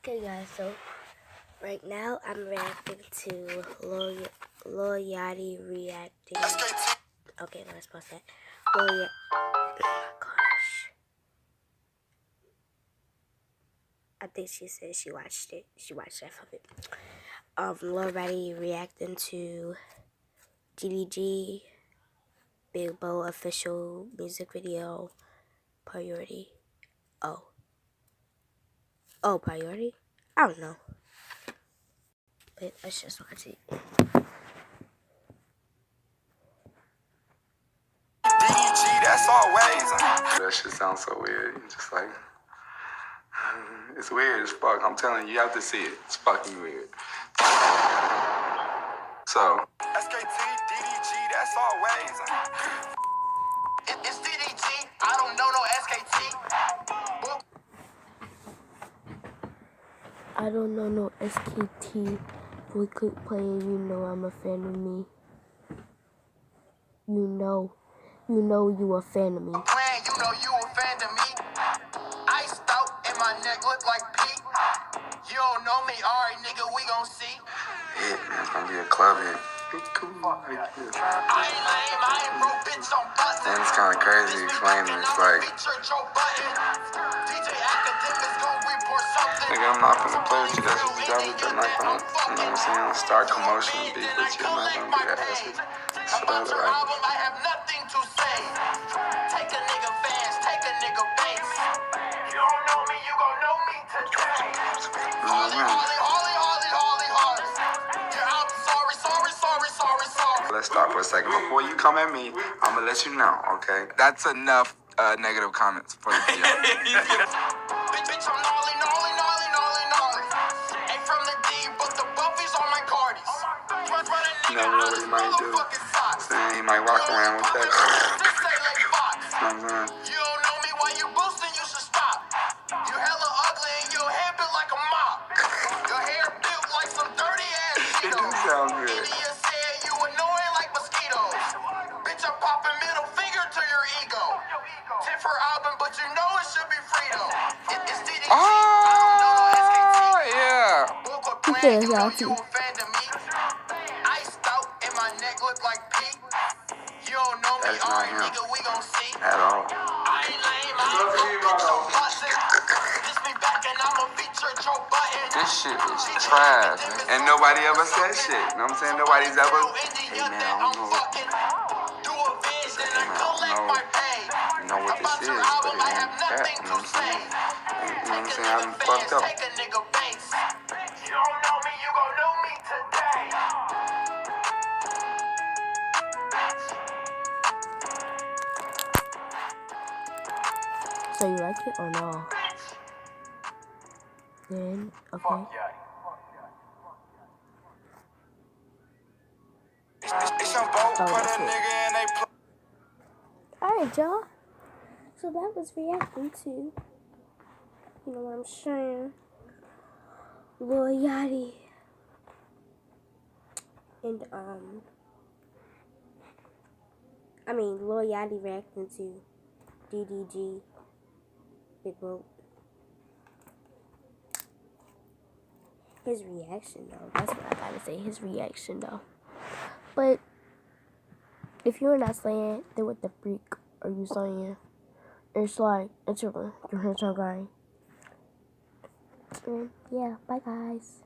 Okay guys, so right now I'm reacting to Lil Yachty reacting. Okay, let's pause that. Oh my gosh. I think she said she watched it. She watched half of it. Lil Yachty reacting to DDG Big Boat official music video Priority. Oh, Priority? I don't know. But let's just watch it. DDG, that's always. That shit sounds so weird. Just like, it's weird as fuck. I'm telling you, you have to see it. It's fucking weird. So, SKT, DDG, that's always. It's DDG. I don't know no SKT. I don't know no SKT. We keep playing, you know I'm a fan of me. You know you a fan of me. Playing, you know you a fan of me. Iced out and my neck look like Pete. You don't know me, alright nigga, we gon' see. Yeah, man, it's gonna be a club hit. Cool. I ain't lame, I ain't broke, bitch, I'm bustin'. And it's kinda crazy explaining, it's like DJ Academics gon' report something. Nigga, I'm not gonna play with you, that's what you got with. I'm not gonna, you know what I'm saying, start commotion and beef with you. I'm not gonna do that. That's what I like. I have nothing to say. Take a nigga fast, take a nigga base. You don't know me, you gon' know me today. Harley. You're out, sorry. Let's stop for a second. Before you come at me, I'm gonna let you know, okay? That's enough negative comments for the video. Bitch, I'm gnarly. Ain't from the D, but the buffies on my cardies. You never know what he might do. Saying he might walk around with that. You know what I'm saying? You don't know me, why you boosting, you should stop. You hella ugly and your hair built like a mop. Your hair built like some dirty ass Cheetos. It do sound good. India said you annoying like mosquitoes. Bitch, I'm popping middle finger to your ego. Tip for album, but you know it should be Frito. It's DDG. Oh, yeah. Okay, Yachty. Iced out and my neck look like Pete. You don't know me, alright nigga, we gon' see. At all. I ain't lame, I ain't broke, bitch, I'm bustin'. This me back and I'ma feature Joe Button. This shit is trash, man. And nobody ever said shit. You know what I'm saying? Nobody's ever, hey man, I don't know. You know what this is, but it ain't that, you know what I'm saying? You know what I'm saying? I done fucked up. You don't know me, you gon' know me today. So you like it or no? Then, okay. Alright, y'all. So that was reacting to, you know what I'm saying, Lil Yachty. And, Lil Yachty reacting to DDG Big Boat. His reaction, though. That's what I gotta say. His reaction, though. But if you're not saying, then what the freak are you saying? It's like, it's your hands on guy. Yeah, bye guys.